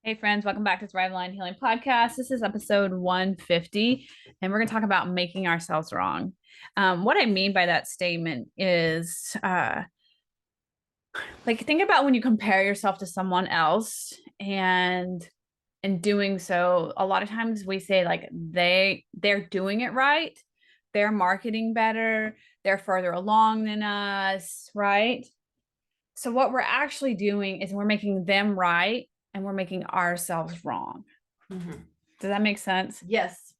Hey friends, welcome back to Thriveline Healing Podcast. This is episode 150, and we're going to talk about making ourselves wrong. What I mean by that statement is think about when you compare yourself to someone else, and in doing so, a lot of times we say like they're doing it right, they're marketing better, they're further along than us, right? So what we're actually doing is we're making them right and we're making ourselves wrong. Mm-hmm. Does that make sense? Yes.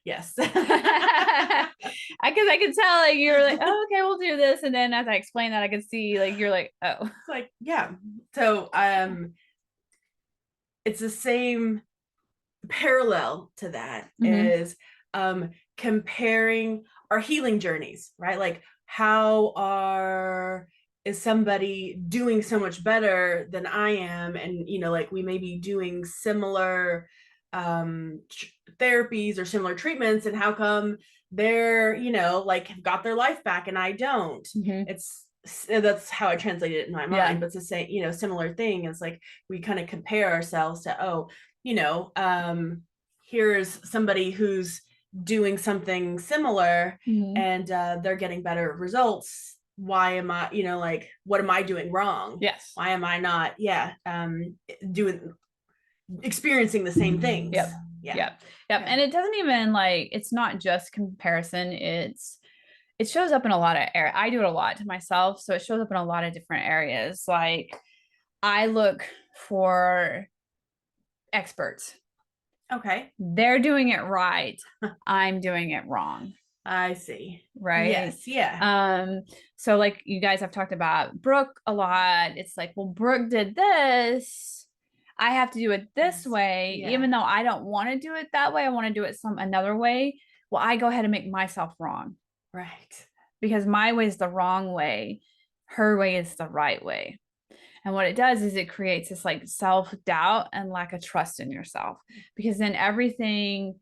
Yes. Because I could tell like you're like, oh, okay, we'll do this. And then as I explain that, I could see like you're like, oh. It's like, yeah. So it's the same parallel to that is comparing our healing journeys, right? Like is somebody doing so much better than I am? And like we may be doing similar therapies or similar treatments, and how come they're like have got their life back and I don't? That's how I translated it in my mind. But to say similar thing is like we kind of compare ourselves to here's somebody who's doing something similar and they're getting better results. Why am I, like, what am I doing wrong? Yes. Why am I not, experiencing the same things? Yep. And it doesn't even it's not just comparison. It shows up in a lot of areas. I do it a lot to myself. So it shows up in a lot of different areas. Like I look for experts. Okay. They're doing it right. I'm doing it wrong. I see. Right. Yes. Yeah. So like you guys have talked about Brooke a lot. It's like, well, Brooke did this. I have to do it this way, even though I don't want to do it that way. I want to do it another way. Well, I go ahead and make myself wrong. Right. Because my way is the wrong way. Her way is the right way. And what it does is it creates this like self-doubt and lack of trust in yourself, because then everything,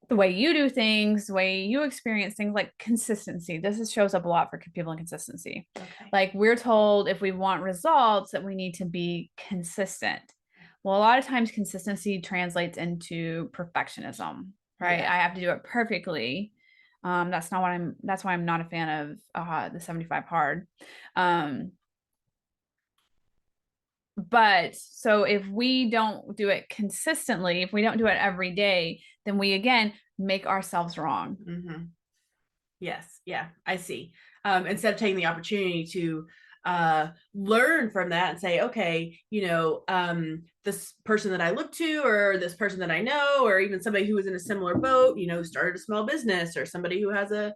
the way you do things, the way you experience things, like consistency. Shows up a lot for people in consistency. Okay. Like we're told if we want results that we need to be consistent. Well, a lot of times consistency translates into perfectionism, right? Yeah. I have to do it perfectly. That's why I'm not a fan of the 75 hard. But so if we don't do it consistently, if we don't do it every day, then we again make ourselves wrong. Yes. Yeah, I see. Instead of taking the opportunity to learn from that and say, okay, this person that I look to, or this person that I know, or even somebody who was in a similar boat, started a small business, or somebody who has an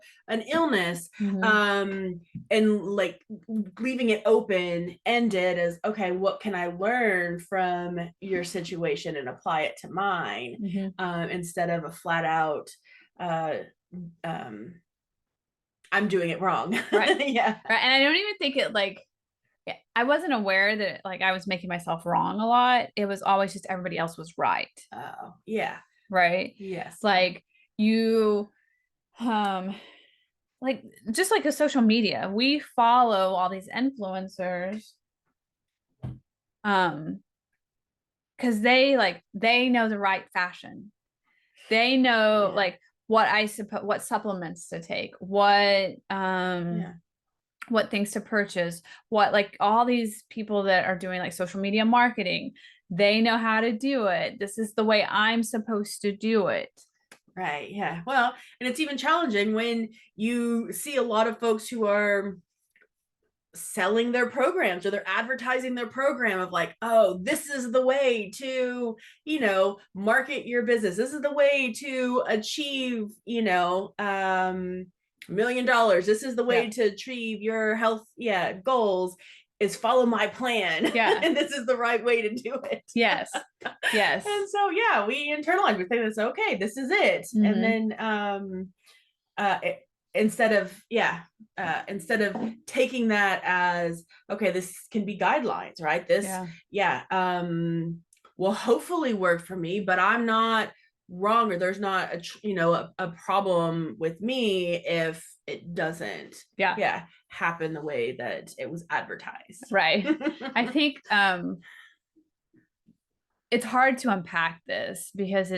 illness, and like leaving it open ended as, okay, what can I learn from your situation and apply it to mine, instead of a flat out I'm doing it wrong. Right. Yeah. Right. And I don't even think I wasn't aware that I was making myself wrong a lot. It was always just everybody else was right. Oh, yeah. Right. Yes. Like you, just like a social media, we follow all these influencers, because they know the right fashion. They know what supplements to take, what things to purchase, what all these people that are doing like social media marketing, they know how to do it. This is the way I'm supposed to do it. Right. Yeah. Well, and it's even challenging when you see a lot of folks who are selling their programs, or they're advertising their program of like, oh, this is the way to, market your business. This is the way to achieve, $1 million. This is the way to achieve your health, goals, is follow my plan. Yeah. And this is the right way to do it. Yes. Yes. And so, yeah, we internalize, we think that's okay, this is it. And then, instead of taking that as, okay, this can be guidelines, right? This will hopefully work for me, but I'm not wrong, or there's not a problem with me if it doesn't happen the way that it was advertised. Right. I think it's hard to unpack this because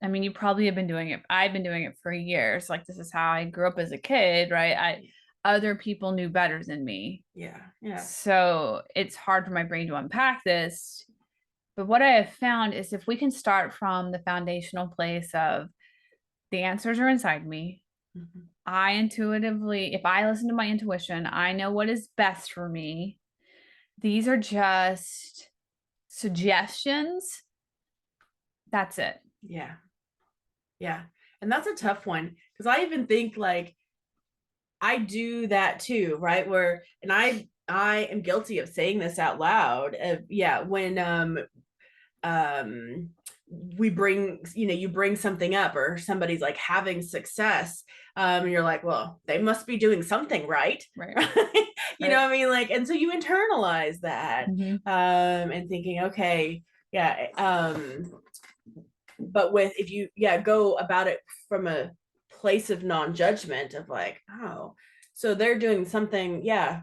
I mean, you probably have been doing it. I've been doing it for years. Like, this is how I grew up as a kid, right? Other people knew better than me. Yeah. Yeah. So it's hard for my brain to unpack this. But what I have found is if we can start from the foundational place of the answers are inside me. Mhm. I intuitively, if I listen to my intuition, I know what is best for me. These are just suggestions. That's it. Yeah. Yeah. And that's a tough one because I even think like I do that too, right? Where and I am guilty of saying this out loud. Yeah, when um we bring, you bring something up or somebody's like having success, and you're like, well, they must be doing something right. Right. You know what I mean? Like, and so you internalize that, Mhm. and thinking, okay, yeah, but with if you go about it from a place of non-judgment of like, oh, so they're doing something, yeah,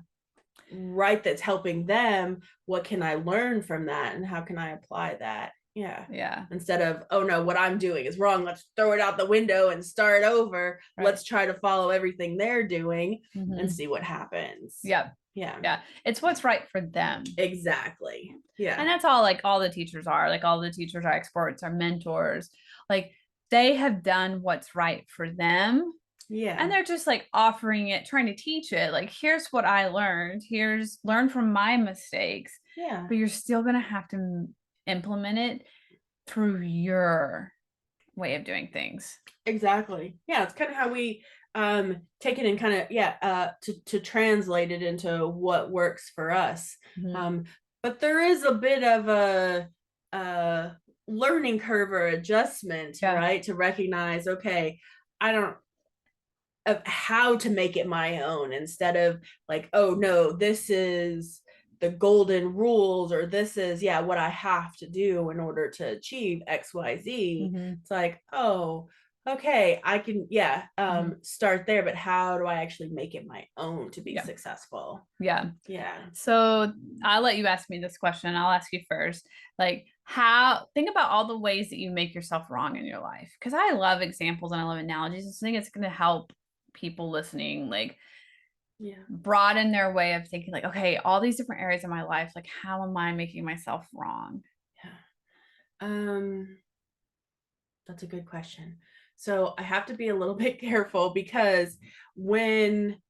right, that's helping them, what can I learn from that and how can I apply that? Yeah. Yeah. Instead of, oh no, what I'm doing is wrong, let's throw it out the window and start over. Right. Let's try to follow everything they're doing and Mhm. see what happens. Yeah. Yeah. Yeah. It's what's right for them. Exactly. Yeah. And that's all, like, all the teachers are. Like, all the teachers are experts, are mentors. Like, they have done what's right for them. Yeah. And they're just like offering it, trying to teach it. Like, here's what I learned. Here's learn from my mistakes. Yeah. But you're still going to have to implement it through your way of doing things. Exactly. Yeah, it's kind of how we take it and kind of to translate it into what works for us. Mhm. But there is a bit of a learning curve or adjustment, Yeah. right? To recognize, okay, I don't of how to make it my own instead of like, oh no, this is the golden rules or this is what I have to do in order to achieve XYZ. Mhm. It's like, oh, okay, I can Mhm. start there, but how do I actually make it my own to be Yeah. successful? Yeah. Yeah. So I'll let you ask me this question. I'll ask you first. Like, think about all the ways that you make yourself wrong in your life. Because I love examples and I love analogies. I think it's going to help people listening, like, Yeah. broaden their way of thinking, like, okay, all these different areas of my life, like, how am I making myself wrong? Yeah. That's a good question. So I have to be a little bit careful because when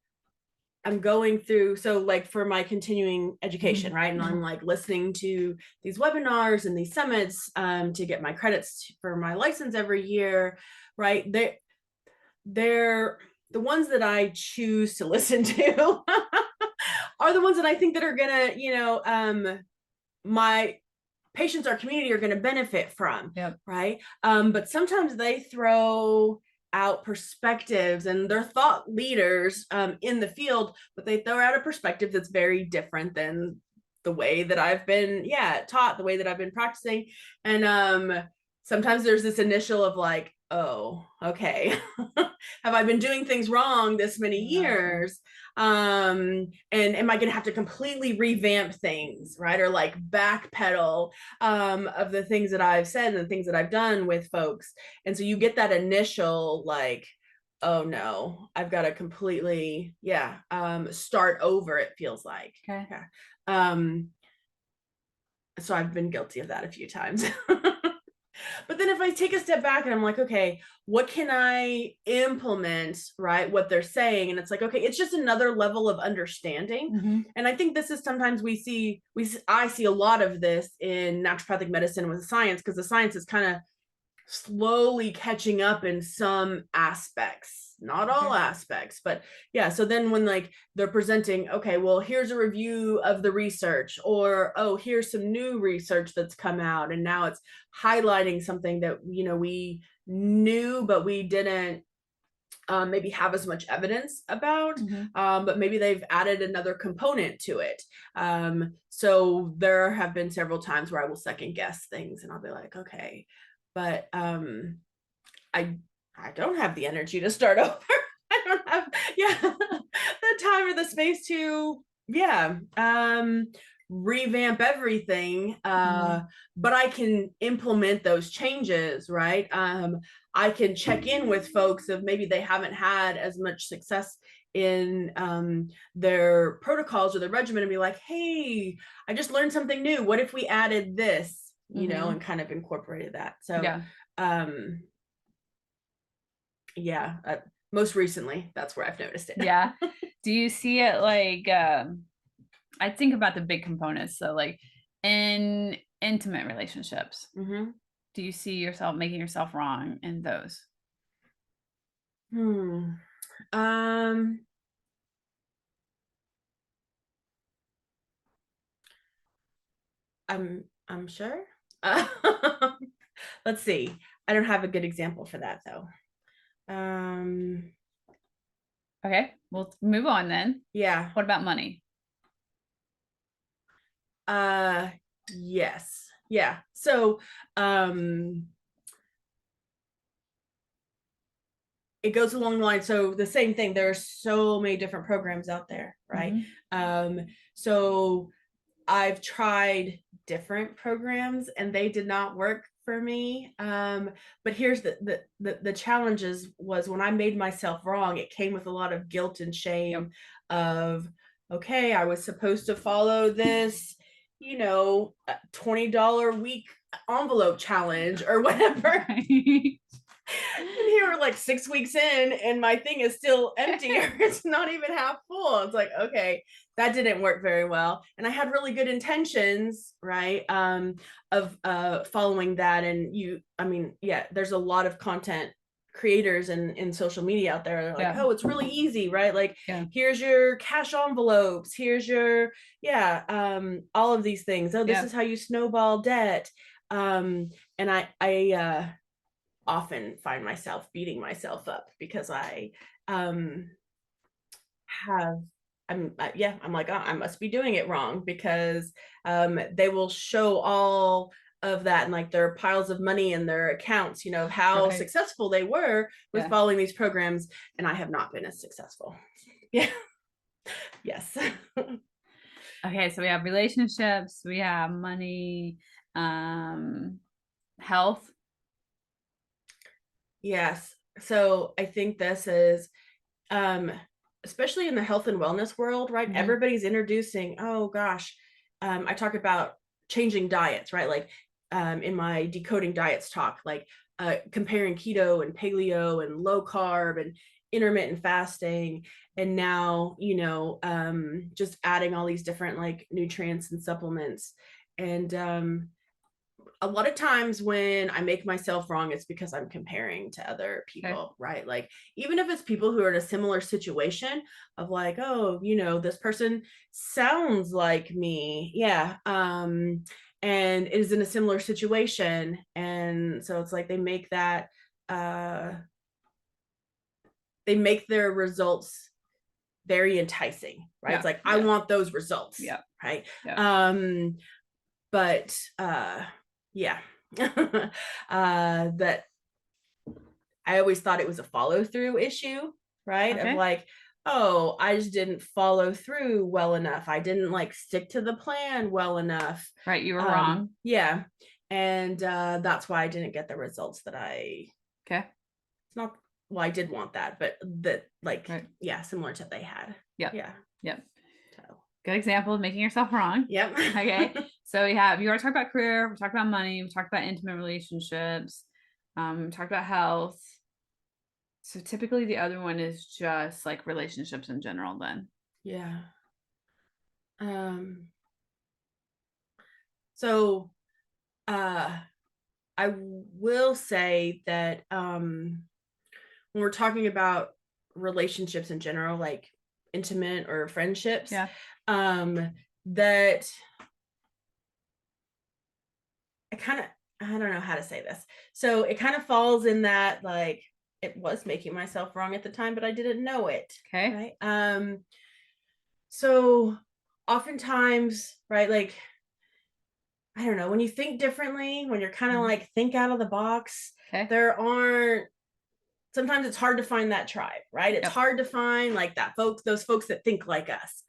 I'm going through, so like for my continuing education, Mhm. right? And I'm Mhm. like listening to these webinars and these summits to get my credits for my license every year, right? They're the ones that I choose to listen to are the ones that I think that are gonna, my patients, our community are gonna benefit from, Yep. right? But sometimes they throw out perspectives and they're thought leaders in the field, but they throw out a perspective that's very different than the way that I've been, taught, the way that I've been practicing. And sometimes there's this initial of like, oh, okay, have I been doing things wrong this many years? And am I going to have to completely revamp things, right? Or like backpedal of the things that I've said and the things that I've done with folks. And so you get that initial like, oh no, I've got to completely, start over, it feels like. Okay. Yeah. So I've been guilty of that a few times. But then if I take a step back and I'm like, okay, what can I implement, right? What they're saying. And it's like, okay, it's just another level of understanding. Mm-hmm. And I think this is sometimes I see a lot of this in naturopathic medicine with science, because the science is kind of slowly catching up in some aspects, not all aspects, but so then when like they're presenting, okay, well, here's a review of the research, or oh, here's some new research that's come out and now it's highlighting something that we knew but we didn't maybe have as much evidence about, but maybe they've added another component to it. So there have been several times where I will second guess things and I'll be like, okay, but I don't have the energy to start over. I don't have the time or the space to revamp everything, Mhm. but I can implement those changes, right? I can check in with folks if maybe they haven't had as much success in their protocols or their regimen, and be like, hey, I just learned something new. What if we added this, Mhm. and kind of incorporated that? So, Yeah. um, yeah, most recently, that's where I've noticed it. Yeah. Do you see it like I think about the big components. So like in intimate relationships, Mm-hmm. do you see yourself making yourself wrong in those? Hmm. Um, I'm sure. Uh, let's see. I don't have a good example for that though. Um, Okay, we'll move on then. yeah. What about money? Uh, yes. Yeah. So, um, it goes along the line. So the same thing. There are so many different programs out there, right? Mhm. Um, so I've tried different programs and they did not work for me. But here's the challenges was when I made myself wrong, it came with a lot of guilt and Yep. shame of, okay, I was supposed to follow this, $20 week envelope challenge or whatever. Right. And here we're like 6 weeks in and my thing is still empty or it's not even half full. It's like, okay, that didn't work very well. And I had really good intentions, right? Of following that. And yeah, there's a lot of content creators and in social media out there. They're like, Yeah. oh, it's really easy, right? Like, Yeah. here's your cash envelopes, here's your, all of these things. Oh, this Yeah. is how you snowball debt. And I often find myself beating myself up because I um have I'm like, oh, I must be doing it wrong because they will show all of that and like their piles of money in their accounts, of how Right. successful they were with Yeah. following these programs, and I have not been as successful. Yeah. Yes. Okay, so we have relationships, we have money, health. Yes. So I think this is um especially in the health and wellness world, right? Mhm. Everybody's introducing, oh gosh, I talk about changing diets, right? Like in my decoding diets talk, like comparing keto and paleo and low carb and intermittent fasting, and now just adding all these different like nutrients and supplements. And a lot of times when I make myself wrong, it's because I'm comparing to other Okay. people, right? Like, even if it's people who are in a similar situation of like, oh, this person sounds like me. Yeah. And is in a similar situation. And so it's like uh, they make their results very enticing, right? It's Yeah. like, I Yeah. want those results, Yeah. right? Yeah. But yeah. That I always thought it was a follow through issue, right? Of Okay. like, oh, I just didn't follow through well enough. I didn't like stick to the plan well enough. Right. You were wrong. Yeah. And that's why I didn't get the results that Okay. it's not, well, I did want that, but that, like, Right. yeah, similar to they had. Yep. Yeah. Yep. So, Good example of making yourself wrong. yep. Okay. So you already talked about career, we talked about money, we talked about intimate relationships, we talked about health. So typically the other one is just like relationships in general then. Yeah. Um, so uh I will say that when we're talking about relationships in general, like intimate or friendships, Yeah. that I don't know how to say this. So it kind of falls in that, like, it was making myself wrong at the time, but I didn't know it. Okay. Right. So oftentimes, right, like, I don't know, when you think differently, when you're kind of Mhm. like think out of the box, Okay. there aren't sometimes it's hard to find that tribe, right? It's Yep. hard to find like those folks that think like us.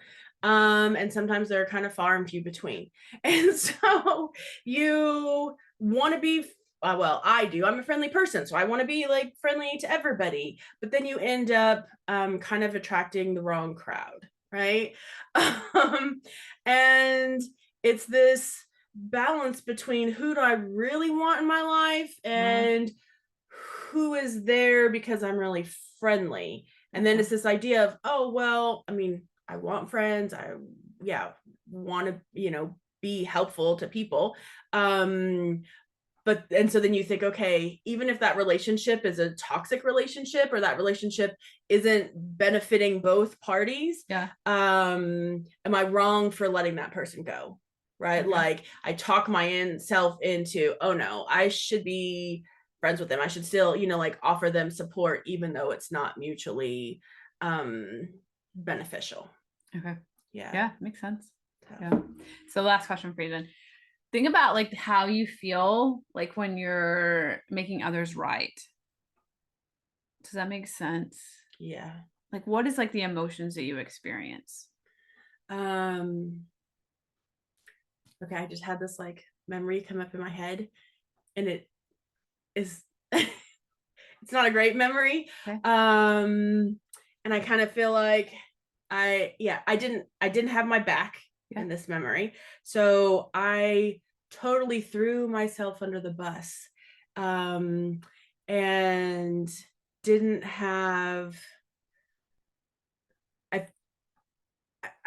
And sometimes they're kind of far and few between. And so you want to be, well, I do. I'm a friendly person, so I want to be like friendly to everybody. But then you end up kind of attracting the wrong crowd, right? And it's this balance between who do I really want in my life and who is there because I'm really friendly. And then it's this idea of, oh, well, I mean, I want friends. I, yeah, want to, be helpful to people. But, and so then you think, okay, even if that relationship is a toxic relationship or that relationship isn't benefiting both parties, Yeah. am I wrong for letting that person go? Right. Okay. Like I talk my self into, oh no, I should be friends with them. I should still, like offer them support, even though it's not mutually beneficial. Okay. Yeah. Yeah. Makes sense. Yeah. So last question for you then. Think about like how you feel like when you're making others right. Does that make sense? Yeah. Like what is like the emotions that you experience? Okay, I just had this like memory come up in my head, and it is it's not a great memory. Okay. And I kind of feel like I didn't have my back in this memory. So I totally threw myself under the bus. And didn't have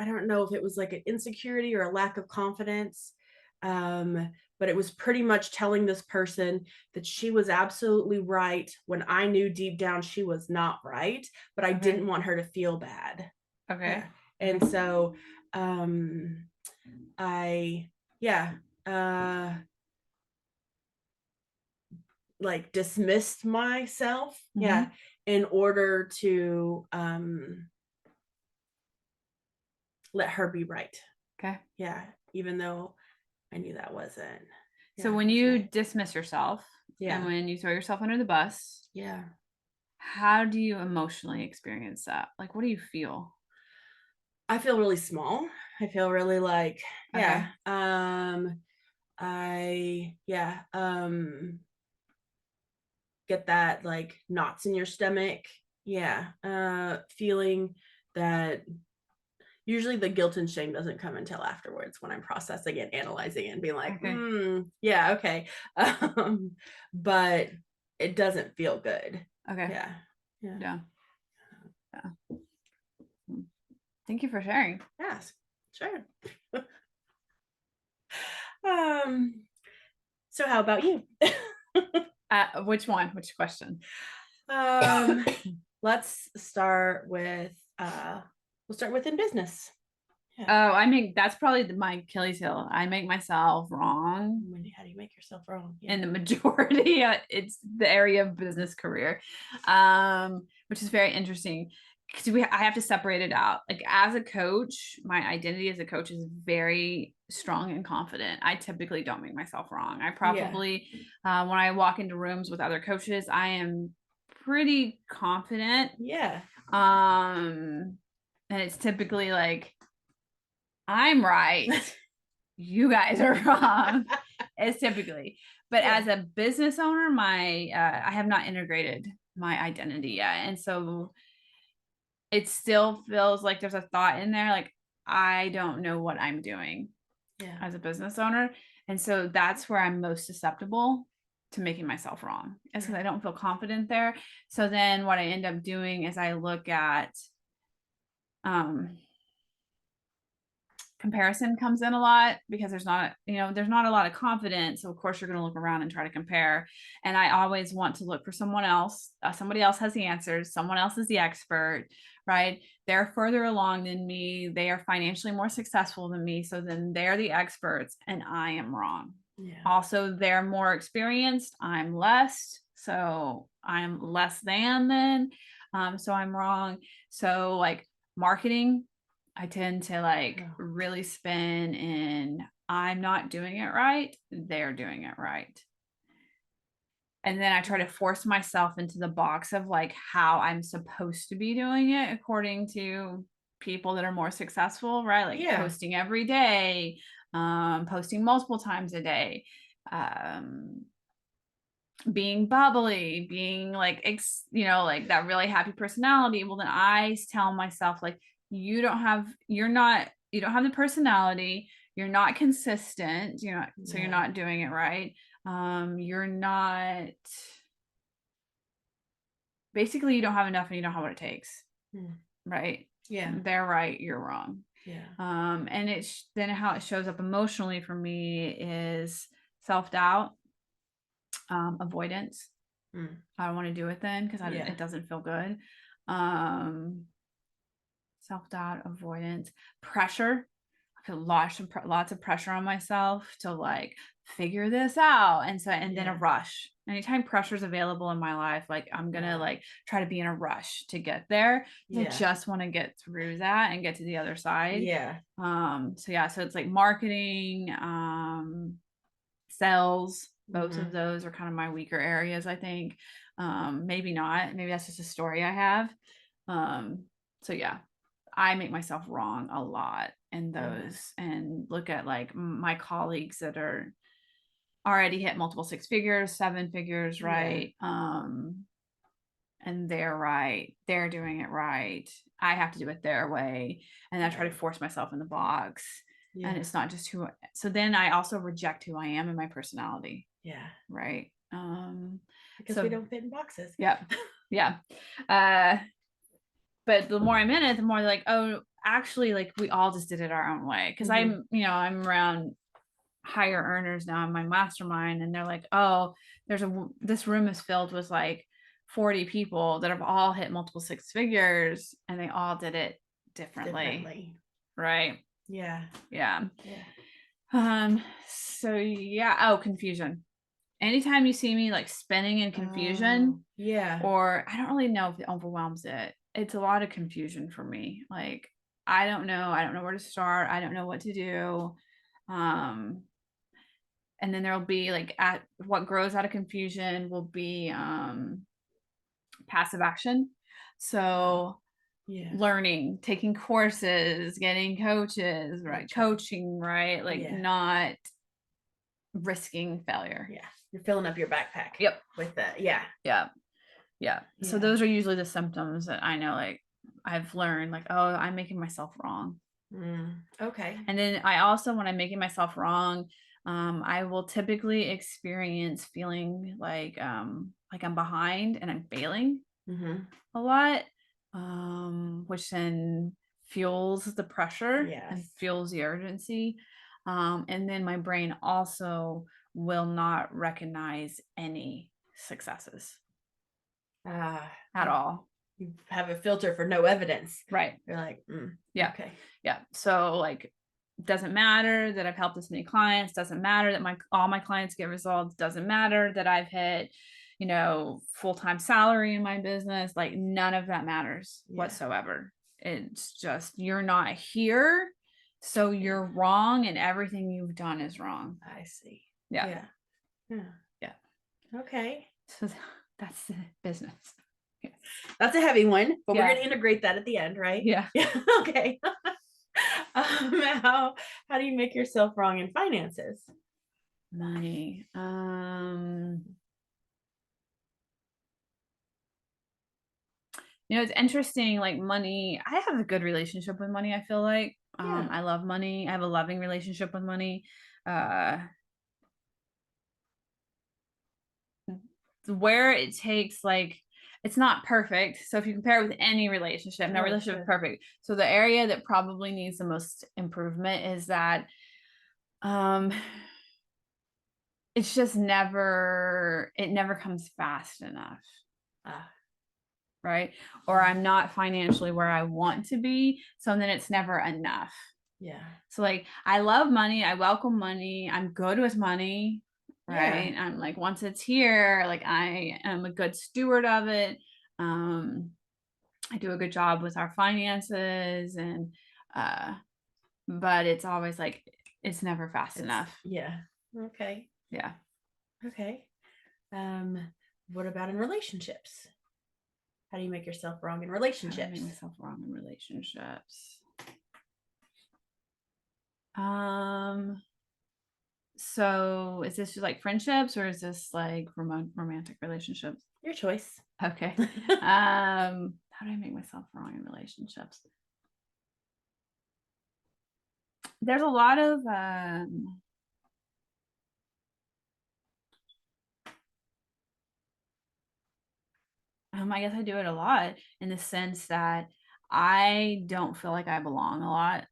I don't know if it was like an insecurity or a lack of confidence. But it was pretty much telling this person that she was absolutely right when I knew deep down she was not right, but I didn't want her to feel bad. Okay. Yeah. And so I like dismissed myself, in order to let her be right. Okay. Yeah, even though I knew that wasn't. So when you dismiss yourself and when you throw yourself under the bus, how do you emotionally experience that? Like, what do you feel? I feel really small. I feel really like, Okay. I get that like knots in your stomach. Feeling that usually the guilt and shame doesn't come until afterwards when I'm processing it, analyzing it, and being like, yeah, okay. But it doesn't feel good. Okay. Yeah. Yeah. Thank you for sharing. Yes, sure. So how about you? Which one? Which question? Let's start with we'll start with in business. Oh, that's probably my Achilles heel. I make myself wrong. How do you make yourself wrong? In the majority, it's the area of business career, which is very interesting because I have to separate it out. Like as a coach, my identity as a coach is very strong and confident. I typically don't make myself wrong. I probably, when I walk into rooms with other coaches, I am pretty confident. Yeah. And it's typically like, I'm right. You guys are wrong. It's typically, but as a business owner, I have not integrated my identity yet. And so it still feels like there's a thought in there. Like, I don't know what I'm doing as a business owner. And so that's where I'm most susceptible to making myself wrong. It's because I don't feel confident there. So then what I end up doing is I look at, comparison comes in a lot because there's not a lot of confidence. So of course you're going to look around and try to compare. And I always want to look for someone else. Somebody else has the answers. Someone else is the expert, right? They're further along than me. They are financially more successful than me. So then they're the experts and I am wrong. Also, they're more experienced. I'm less. So I'm less than then. So I'm wrong. So like marketing, I tend to like really spin in I'm not doing it right. They're doing it right. And then I try to force myself into the box of like how I'm supposed to be doing it according to people that are more successful, right? Like Yeah. posting every day, posting multiple times a day, um, being bubbly, being like, like that really happy personality. Well, then I tell myself, like, you don't have the personality, you're not consistent, so you're Yeah. not doing it right. You're not, basically, you don't have enough and you don't have what it takes, Mm. right? Yeah. They're right, you're wrong. Yeah. And then how it shows up emotionally for me is self-doubt, avoidance. Mm. I don't want to do it then because Yeah. it doesn't feel good. Um, Self-doubt, avoidance, pressure. I feel lots of pressure on myself to like figure this out. And then a Yeah. rush. Anytime pressure is available in my life, like I'm gonna Uh, like try to be in a rush to get there. I yeah. just want to get through that and get to the other side. Yeah. So yeah, so it's like marketing, sales, both of Mm-hmm. those are kind of my weaker areas, I think. Maybe not, maybe that's just a story I have. So yeah, I make myself wrong a lot in Yeah. those, and look at like my colleagues that are already hit multiple six figures, seven figures, Yeah. right? And they're right, they're doing it right, I have to do it their way, and I try to Right. force myself in the box, and Yeah. it's not just so then I also reject who I am and my personality, Yeah. right? Because we So don't fit in boxes. yeah, yeah. uh but the more I'm in it, the more like, oh, actually, like we all just did it our own way, because Mm-hmm. I'm around higher earners now in my mastermind, and they're like, oh, this room is filled with like 40 people that have all hit multiple six figures, and they all did it differently, Differently. right? Yeah. Yeah. Yeah. So yeah, oh, confusion. Anytime you see me like spinning in Oh, confusion, yeah. or I don't really know if it overwhelms it, it's a lot of confusion for me. Like I don't know where to start, I don't know what to do. um and then there'll be like, at what grows out of confusion will be passive action. So Yeah. learning, taking courses, getting coaches, right? Gotcha. Coaching, right? Like Yeah. not risking failure. Yeah. You're filling up your backpack Yep. with that. Yeah. Yeah. Yeah. So Yeah. those are usually the symptoms that I know, like I've learned, like, oh, I'm making myself wrong. Okay. And then I also, when I'm making myself wrong, I will typically experience feeling like I'm behind and I'm failing Mm-hmm. a lot, which then fuels the pressure and Yes. fuels the urgency. And then my brain also will not recognize any successes Uh, at all. you have a filter for no evidence. Right. You're like, Yeah. okay. Yeah. So like, doesn't matter that I've helped this many clients, doesn't matter that all my clients get results, doesn't matter that I've hit, full-time salary in my business, like none of that matters Yeah. whatsoever. It's just, you're not here, so you're wrong, and everything you've done is wrong. I see. Yeah. Yeah. Yeah. Yeah. Okay. So that's the business. Yeah. That's a heavy one, but we're Yeah. going to integrate that at the end, right? Yeah. Yeah. Okay. How do you make yourself wrong in finances? Money. It's interesting, like money. I have a good relationship with money, I feel like. Yeah. I love money. I have a loving relationship with money. Uh, where it takes, like, it's not perfect. So if you compare it with any relationship, no Oh, relationship is sure. perfect. So the area that probably needs the most improvement is that um it's just it never comes fast enough. Ah, Right? Or I'm not financially where I want to be. So then it's never enough. yeah. So like, I love money, I welcome money, I'm good with money, Yeah. right? I'm like, once it's here, like I am a good steward of it. Um I do a good job with our finances, and uh but it's always like, it's never fast enough. Yeah. Okay. Yeah. Okay. What about in relationships? How do you make yourself wrong in How do I relationships? make myself wrong in relationships? So is this just like friendships or is this like romantic relationships? Your choice. Okay. How do I make myself wrong in relationships? There's a lot of I guess I do it a lot in the sense that I don't feel like I belong a lot.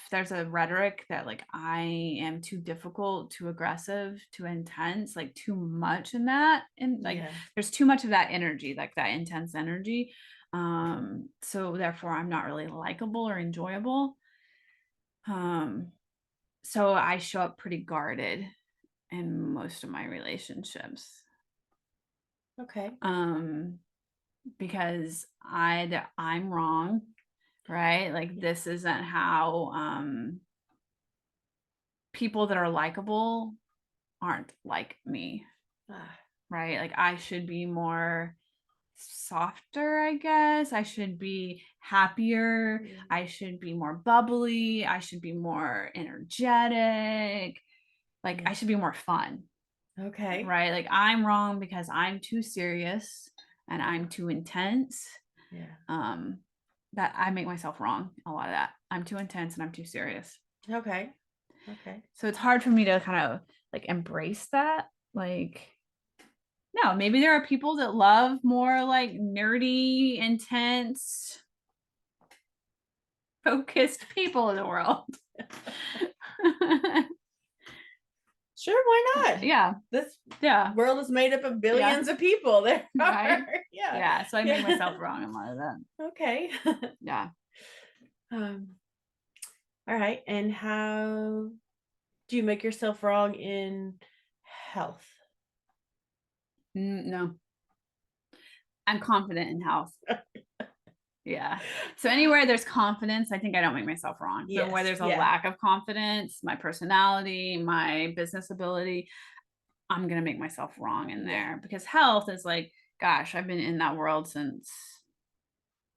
There's a rhetoric that like I am too difficult, too aggressive, too intense, like too much in that, and like there's too much of that energy, like that intense energy. So therefore, I'm not really likable or enjoyable. So I show up pretty guarded in most of my relationships. Okay. Because I'm wrong, right? Like this isn't how people that are likable aren't like me, right? Like I should be more softer, I guess. I should be happier. I should be more bubbly. I should be more energetic. Like I should be more fun. Okay. Right? Like I'm wrong because I'm too serious and I'm too intense. Yeah. That I make myself wrong a lot of that. I'm too intense and I'm too serious. Okay. Okay. So it's hard for me to kind of like embrace that. Like, no, maybe there are people that love more like nerdy, intense, focused people in the world. Sure, why not? Yeah. This Yeah. world is made up of billions of people. There Right? are. Yeah. Yeah. So I make myself wrong in a lot of that. Okay. Yeah. All right. And how do you make yourself wrong in health? No. I'm confident in health. Yeah. So anywhere there's confidence, I think I don't make myself wrong. But where there's a lack of confidence, my personality, my business ability, I'm gonna make myself wrong in there because health is like, gosh, I've been in that world since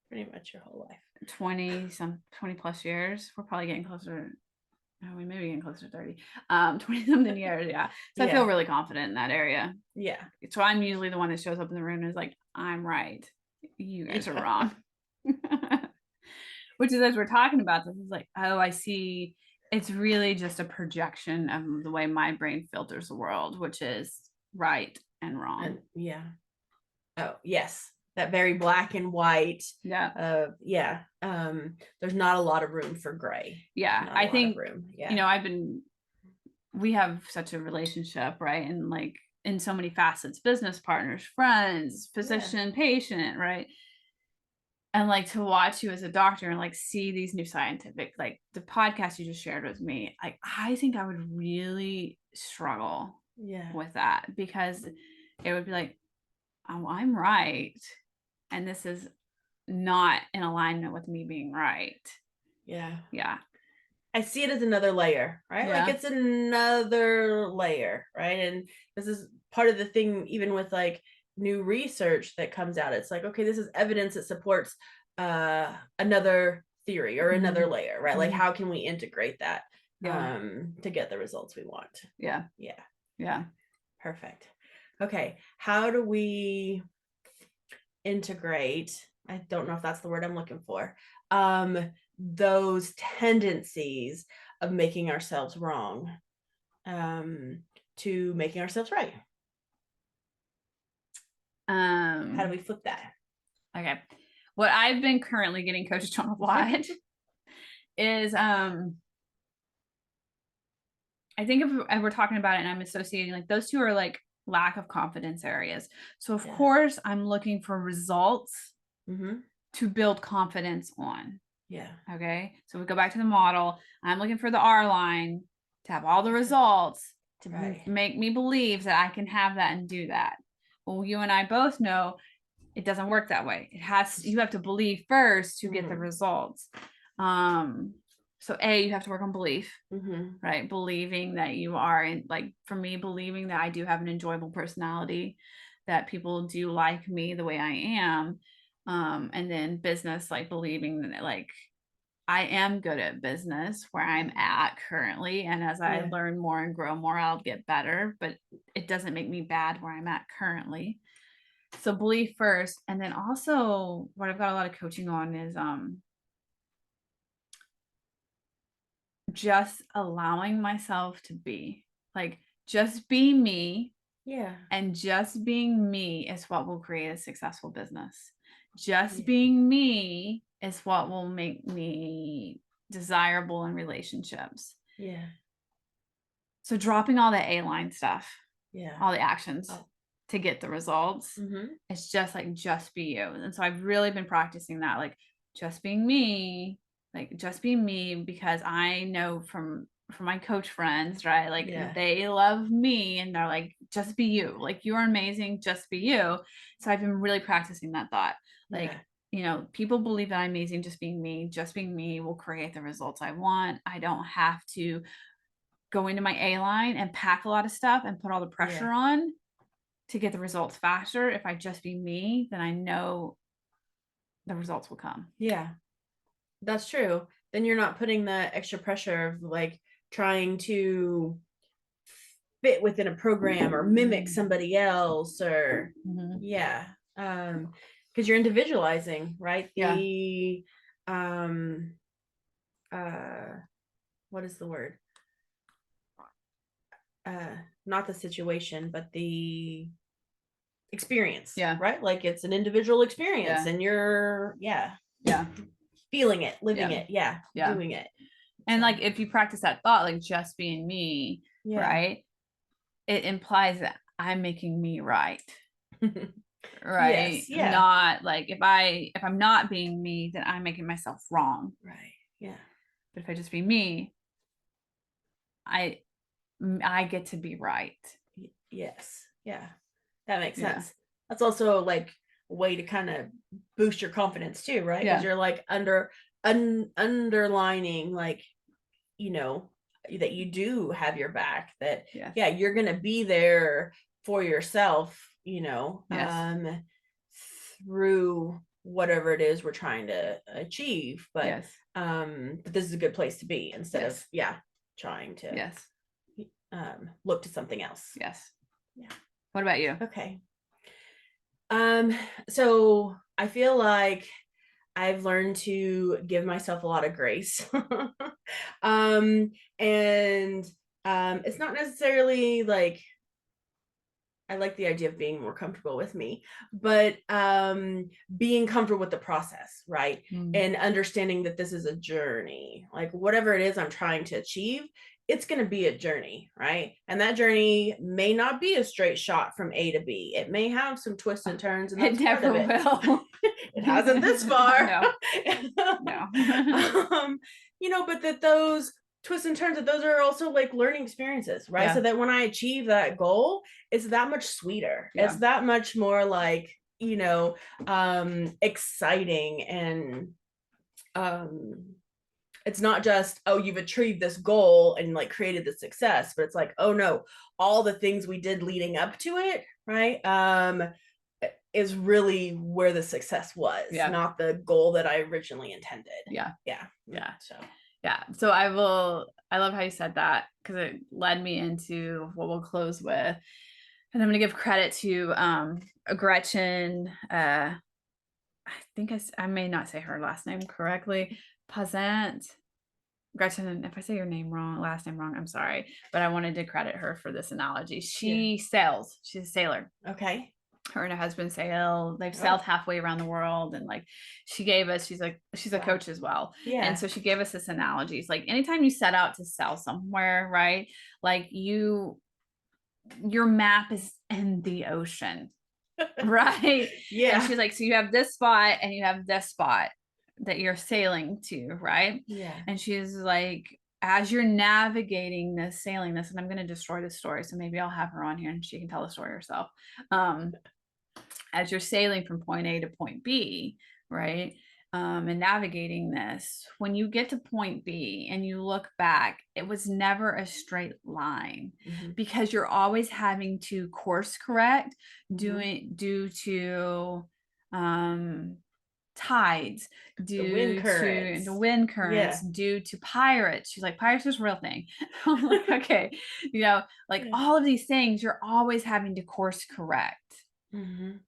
pretty much your whole life. 20 plus years. We're probably getting closer. We may be getting closer to 30. 20 something years. Yeah. So I feel really confident in that area. Yeah. So I'm usually the one that shows up in the room and is like, I'm right. You guys are wrong. Which is, as we're talking about this, is like, oh, I see. It's really just a projection of the way my brain filters the world, which is right and wrong. Yeah. Oh, yes. That very black and white. Yeah. Yeah. There's not a lot of room for gray. Yeah. I think, Yeah. you know, we have such a relationship, right? And like in so many facets, business partners, friends, physician, patient, right? And like to watch you as a doctor and like see these new scientific, like the podcast you just shared with me, like I think I would really struggle with that because it would be like, oh, I'm right. And this is not in alignment with me being right. Yeah. Yeah. I see it as another layer, right? Like it's another layer, right? And this is part of the thing, even with like new research that comes out. It's like, okay, this is evidence that supports another theory or another layer, right? Like how can we integrate that to get the results we want? Yeah. Yeah. Yeah. Perfect. Okay. How do we integrate? I don't know if that's the word I'm looking for. Those tendencies of making ourselves wrong to making ourselves right. How do we flip that? Okay. What I've been currently getting coached on a lot is I think if we're talking about it and I'm associating like those two are like lack of confidence areas. So of course I'm looking for results to build confidence on. Yeah. Okay. So we go back to the model. I'm looking for the R line to have all the results to make me believe that I can have that and do that. Well, you and I both know it doesn't work that way. You have to believe first to get the results. So you have to work on belief, right? Believing that you are, and like for me, believing that I do have an enjoyable personality, that people do like me the way I am. And then business, like believing that like I am good at business where I'm at currently. And as I Yeah. learn more and grow more, I'll get better, but it doesn't make me bad where I'm at currently. So belief first. And then also what I've got a lot of coaching on is just allowing myself to be like just be me. Yeah. And just being me is what will create a successful business. Just Yeah. being me is what will make me desirable in relationships. Yeah. So dropping all the A-line stuff, Yeah. all the actions Oh. to get the results, Mm-hmm. it's just like just be you. And so I've really been practicing that, like just being me, like just being me, because I know from my coach friends, right? Like Yeah. they love me and they're like, just be you. Like you're amazing, just be you. So I've been really practicing that thought. Like, Yeah. you know, people believe that I'm amazing, just being me will create the results I want. I don't have to go into my A line and pack a lot of stuff and put all the pressure Yeah. on to get the results faster. If I just be me, then I know the results will come. Yeah. That's true. Then you're not putting the extra pressure of like trying to fit within a program or mimic somebody else or Mm-hmm. yeah. Because you're individualizing, right? Yeah. The um what is the word? Not the situation, but the experience, Yeah. right? Like it's an individual experience Yeah. and you're Yeah. feeling it, living Yeah. it, yeah, Yeah. doing it. And So like if you practice that thought, like just being me, yeah. right? It implies that I'm making me right. Right. Yes, yeah. Not like if I'm not being me, then I'm making myself wrong. Right. Yeah. But if I just be me, I I get to be right. Yes. Yeah. That makes Yeah. sense. That's also like a way to kind of boost your confidence too, right? Because Yeah. you're like underlining like, you know, that you do have your back, that Yes. yeah, you're gonna be there for yourself, Yes. through whatever it is we're trying to achieve. Yes. But this is a good place to be instead of Yes. trying to Yes. look to something else. Yes. Yeah. What about you? Okay. So I feel like I've learned to give myself a lot of grace. um, and it's not necessarily like I like the idea of being more comfortable with me, but being comfortable with the process, right? Mm. And understanding that this is a journey. Like whatever it is I'm trying to achieve, it's going to be a journey, right? And that journey may not be a straight shot from A to B. It may have some twists and turns, and It that's part never of it. will. It hasn't this far. No. No. But that those twists and turns, that those are also like learning experiences, right? So Yeah. that when I achieve that goal, it's that much sweeter. Yeah. It's that much more like, exciting. And it's not just, oh, you've achieved this goal and like created the success, but it's like, oh no, all the things we did leading up to it, right? Is really where the success was, Yeah. not the goal that I originally intended. Yeah. Yeah. Yeah. So Yeah. So I love how you said that because it led me into what we'll close with. And I'm going to give credit to Gretchen. I think I may not say her last name correctly. Pazant. Gretchen, if I say your last name wrong, I'm sorry. But I wanted to credit her for this analogy. She sails. She's a sailor. okay. Her and her husband sail. They've sailed halfway around the world. And like she gave us, she's a coach as well. Yeah. And so she gave us this analogy. It's like anytime you set out to sell somewhere, right? Like your map is in the ocean. Right. Yeah. And she's like, so you have this spot and you have this spot that you're sailing to, right? Yeah. And she's like, as you're navigating this, sailing this, and I'm going to destroy this story, so maybe I'll have her on here and she can tell the story herself. As you're sailing from point A to point B, right? and navigating this, when you get to point B and you look back, it was never a straight line because you're always having to course correct due to tides, due to the wind currents, due to pirates. She's like, pirates is a real thing. I'm like, okay, like all of these things, you're always having to course correct.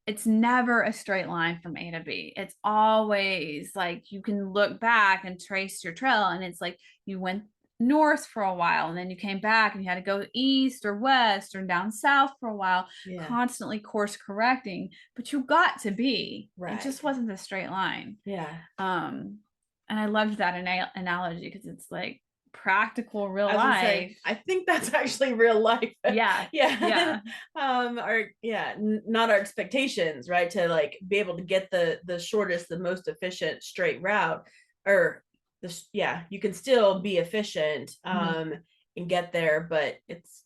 It's never a straight line from A to B. It's always like you can look back and trace your trail, and it's like you went north for a while and then you came back and you had to go east or west or down south for a while, constantly course correcting, but you got to B. It just wasn't a straight line. And I loved that analogy because it's like practical real life. Say, I think that's actually real life. Yeah. Not our expectations, right? To like be able to get the shortest, the most efficient straight route, or you can still be efficient and get there, but it's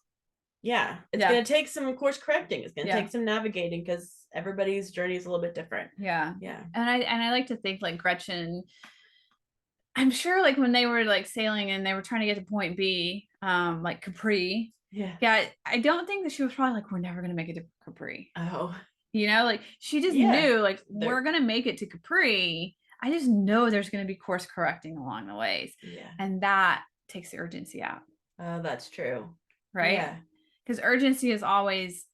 gonna take some course correcting. It's gonna take some navigating because everybody's journey is a little bit different. And I like to think like Gretchen, I'm sure like when they were like sailing and they were trying to get to point B, like Capri. I don't think that she was probably like, we're never gonna make it to Capri. Like she just knew like we're gonna make it to Capri. I just know there's gonna be course correcting along the ways. And that takes the urgency out. Oh, that's true. Right? Because urgency is always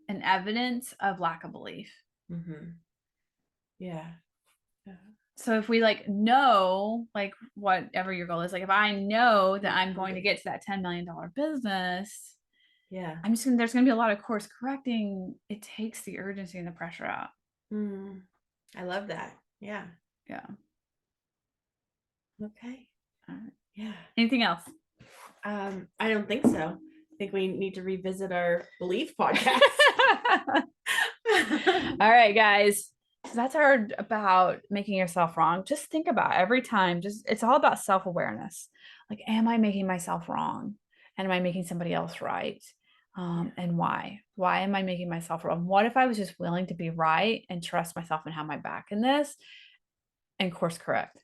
an evidence of lack of belief. So if we like know like whatever your goal is, like if I know that I'm going to get to that $10 million business, there's gonna be a lot of course correcting. It takes the urgency and the pressure out. I love that. Okay. Anything else? I don't think so. I think we need to revisit our belief podcast. All right, guys. So that's about making yourself wrong. Just think about every time, it's all about self-awareness. Like, am I making myself wrong? And am I making somebody else right? And why? Why am I making myself wrong? What if I was just willing to be right and trust myself and have my back in this and course correct?